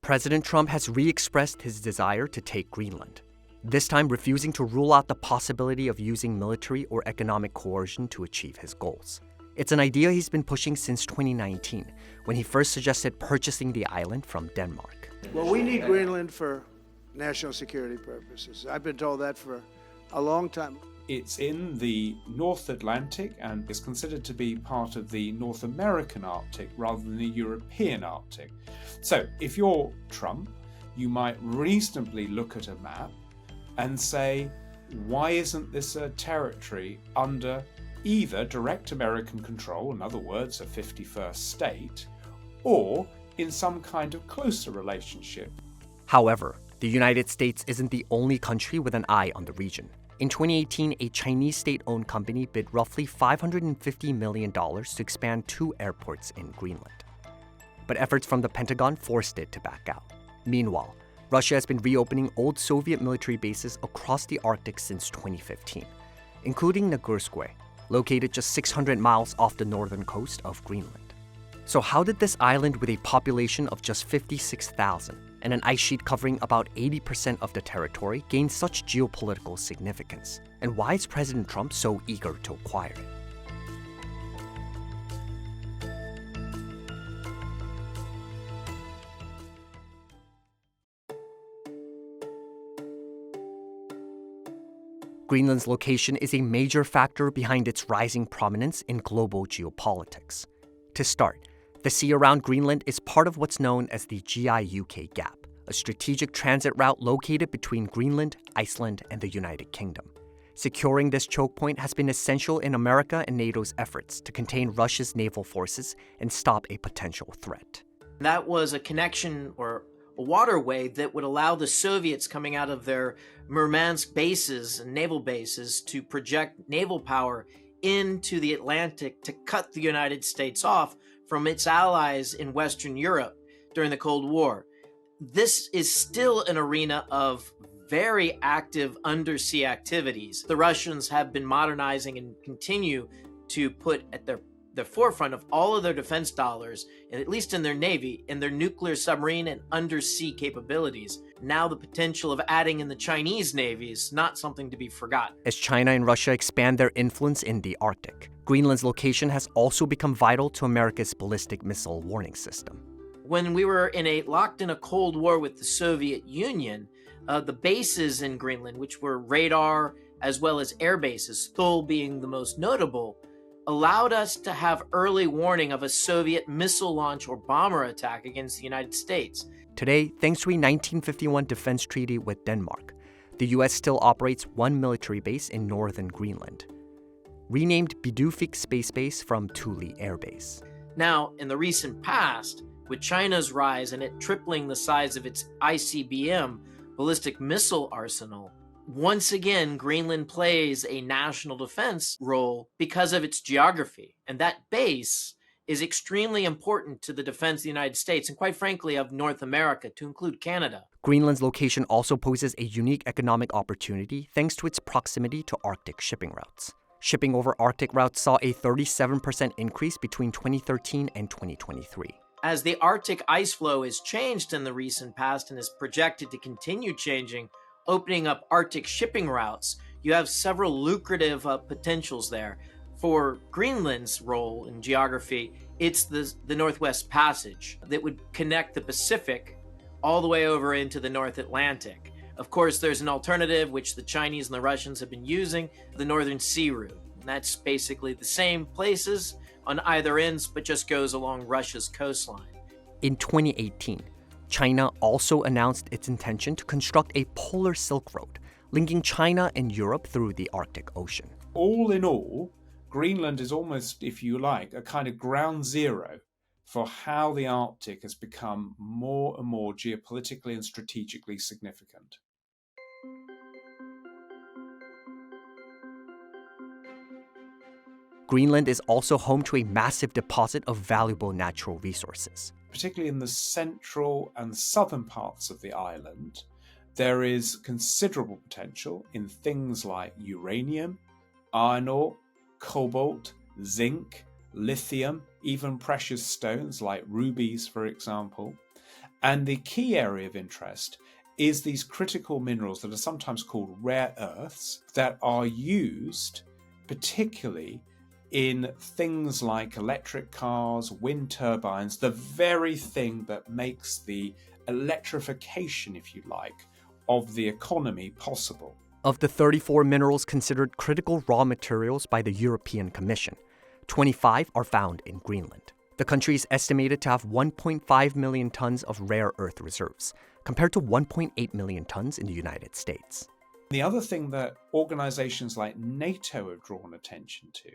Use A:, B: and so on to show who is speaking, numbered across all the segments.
A: President Trump has re-expressed his desire to take Greenland, this time refusing to rule out the possibility of using military or economic coercion to achieve his goals. It's an idea he's been pushing since 2019, when he first suggested purchasing the island from Denmark.
B: Well, we need Greenland for national security purposes. I've been told that for a long time.
C: It's in the North Atlantic and is considered to be part of the North American Arctic rather than the European Arctic. So if you're Trump, you might reasonably look at a map and say, why isn't this a territory under either direct American control, in other words, a 51st state, or in some kind of closer relationship?
A: However, the United States isn't the only country with an eye on the region. In 2018, a Chinese state-owned company bid roughly $550 million to expand 2 airports in Greenland. But efforts from the Pentagon forced it to back out. Meanwhile, Russia has been reopening old Soviet military bases across the Arctic since 2015, including Nagurskoye, located just 600 miles off the northern coast of Greenland. So how did this island with a population of just 56,000 and an ice sheet covering about 80% of the territory gain such geopolitical significance? And why is President Trump so eager to acquire it? Greenland's location is a major factor behind its rising prominence in global geopolitics. To start, the sea around Greenland is part of what's known as the GI-UK Gap, a strategic transit route located between Greenland, Iceland, and the United Kingdom. Securing this choke point has been essential in America and NATO's efforts to contain Russia's naval forces and stop a potential threat.
D: That was a connection or a waterway that would allow the Soviets coming out of their Murmansk bases and naval bases to project naval power into the Atlantic to cut the United States off from its allies in Western Europe during the Cold War. This is still an arena of very active undersea activities. The Russians have been modernizing and continue to put at the forefront of all of their defense dollars, and at least in their Navy, in their nuclear submarine and undersea capabilities. Now the potential of adding in the Chinese Navy is not something to be forgotten.
A: As China and Russia expand their influence in the Arctic, Greenland's location has also become vital to America's ballistic missile warning system.
D: When we were locked in a Cold War with the Soviet Union, the bases in Greenland, which were radar as well as air bases, Thule being the most notable, allowed us to have early warning of a Soviet missile launch or bomber attack against the United States.
A: Today, thanks to a 1951 defense treaty with Denmark, the US still operates one military base in northern Greenland, renamed Bidufik Space Base from Thule Air Base.
D: Now, in the recent past, with China's rise and it tripling the size of its ICBM ballistic missile arsenal, once again, Greenland plays a national defense role because of its geography. And that base is extremely important to the defense of the United States and, quite frankly, of North America, to include Canada.
A: Greenland's location also poses a unique economic opportunity thanks to its proximity to Arctic shipping routes. Shipping over Arctic routes saw a 37% increase between 2013 and 2023.
D: As the Arctic ice flow has changed in the recent past and is projected to continue changing, opening up Arctic shipping routes, you have several lucrative potentials there. For Greenland's role in geography, it's the Northwest Passage that would connect the Pacific all the way over into the North Atlantic. Of course, there's an alternative, which the Chinese and the Russians have been using, the Northern Sea Route. And that's basically the same places on either ends, but just goes along Russia's coastline.
A: In 2018, China also announced its intention to construct a polar Silk Road, linking China and Europe through the Arctic Ocean.
C: All in all, Greenland is almost, if you like, a kind of ground zero for how the Arctic has become more and more geopolitically and strategically significant.
A: Greenland is also home to a massive deposit of valuable natural resources.
C: Particularly in the central and southern parts of the island, there is considerable potential in things like uranium, iron ore, cobalt, zinc, lithium, even precious stones like rubies, for example. And the key area of interest is these critical minerals that are sometimes called rare earths that are used particularly in things like electric cars, wind turbines, the very thing that makes the electrification, if you like, of the economy possible.
A: Of the 34 minerals considered critical raw materials by the European Commission, 25 are found in Greenland. The country is estimated to have 1.5 million tons of rare earth reserves, compared to 1.8 million tons in the United States.
C: The other thing that organizations like NATO have drawn attention to,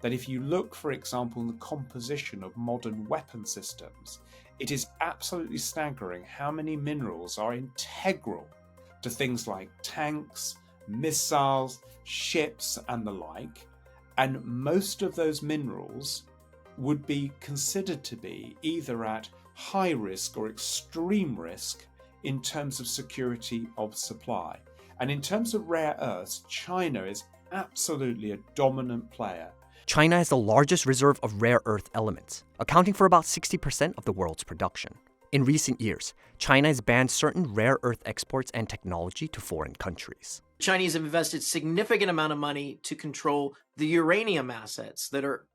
C: that if you look, for example, in the composition of modern weapon systems, it is absolutely staggering how many minerals are integral to things like tanks, missiles, ships, and the like. And most of those minerals would be considered to be either at high risk or extreme risk in terms of security of supply. And in terms of rare earths, China is absolutely a dominant player.
A: China has the largest reserve of rare earth elements, accounting for about 60% of the world's production. In recent years, China has banned certain rare earth exports and technology to foreign countries.
D: Chinese have invested significant amount of money to control the uranium assets that are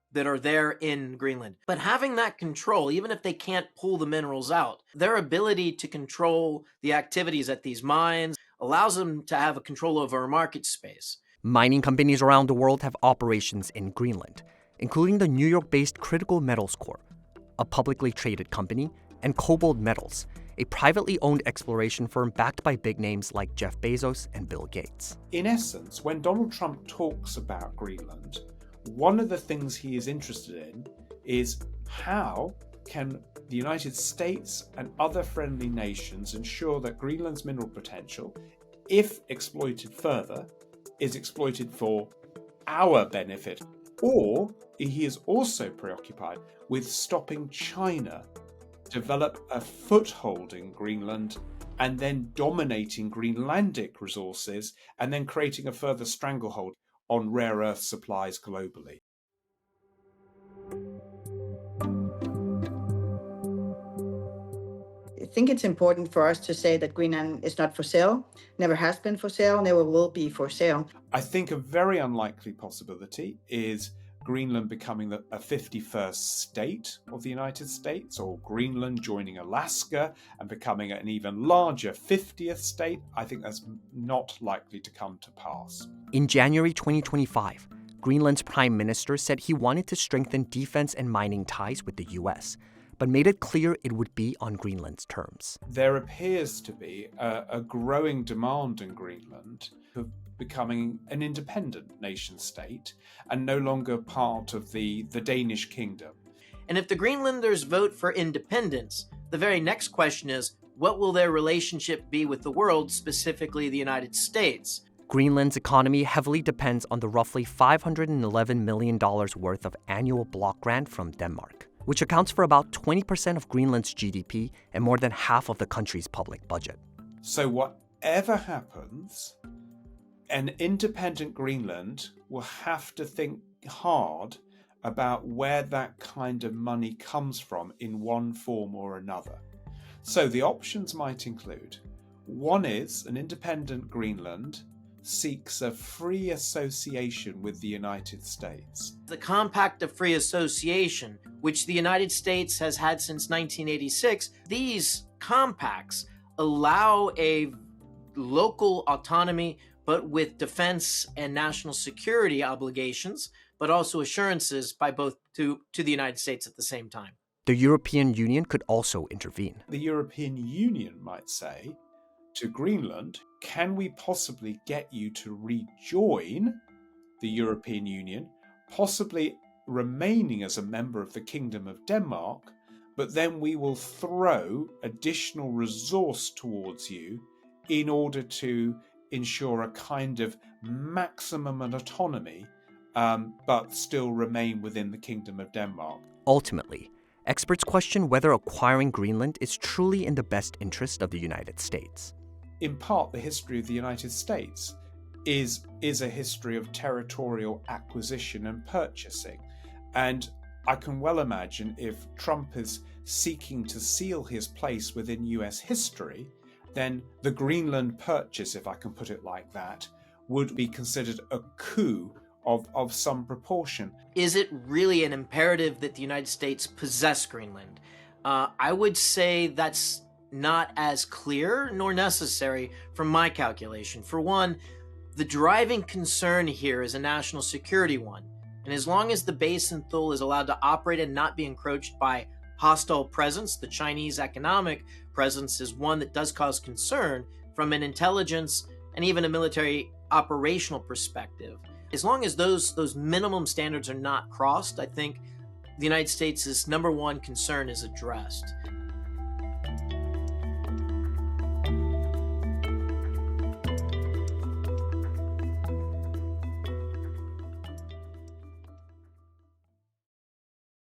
D: there in Greenland. But having that control, even if they can't pull the minerals out, their ability to control the activities at these mines allows them to have a control over a market space.
A: Mining companies around the world have operations in Greenland, including the New York-based Critical Metals Corp, a publicly traded company, and Cobalt Metals, a privately owned exploration firm backed by big names like Jeff Bezos and Bill Gates.
C: In essence, when Donald Trump talks about Greenland, one of the things he is interested in is how can the United States and other friendly nations ensure that Greenland's mineral potential, if exploited further, is exploited for our benefit. Or he is also preoccupied with stopping China develop a foothold in Greenland and then dominating Greenlandic resources and then creating a further stranglehold on rare earth supplies globally.
E: I think it's important for us to say that Greenland is not for sale, never has been for sale, never will be for sale.
C: I think a very unlikely possibility is Greenland becoming a 51st state of the United States, or Greenland joining Alaska and becoming an even larger 50th state. I think that's not likely to come to pass.
A: In January 2025, Greenland's prime minister said he wanted to strengthen defense and mining ties with the U.S., but made it clear it would be on Greenland's terms.
C: There appears to be a growing demand in Greenland of becoming an independent nation state and no longer part of the Danish kingdom.
D: And if the Greenlanders vote for independence, the very next question is, what will their relationship be with the world, specifically the United States?
A: Greenland's economy heavily depends on the roughly $511 million worth of annual block grant from Denmark, which accounts for about 20% of Greenland's GDP and more than half of the country's public budget.
C: So whatever happens, an independent Greenland will have to think hard about where that kind of money comes from in one form or another. So the options might include, one is an independent Greenland seeks a free association with the United States.
D: The Compact of Free Association, which the United States has had since 1986, these compacts allow a local autonomy, but with defense and national security obligations, but also assurances by both to the United States at the same time.
A: The European Union could also intervene.
C: The European Union might say to Greenland, can we possibly get you to rejoin the European Union, possibly remaining as a member of the Kingdom of Denmark, but then we will throw additional resource towards you in order to ensure a kind of maximum autonomy, but still remain within the Kingdom of Denmark.
A: Ultimately, experts question whether acquiring Greenland is truly in the best interest of the United States.
C: In part, the history of the United States is a history of territorial acquisition and purchasing. And I can well imagine if Trump is seeking to seal his place within US history, then the Greenland purchase, if I can put it like that, would be considered a coup of some proportion.
D: Is it really an imperative that the United States possess Greenland? I would say that's not as clear nor necessary from my calculation. For one, the driving concern here is a national security one. And as long as the base in Thule is allowed to operate and not be encroached by hostile presence, the Chinese economic presence is one that does cause concern from an intelligence and even a military operational perspective. As long as those minimum standards are not crossed, I think the United States' number one concern is addressed.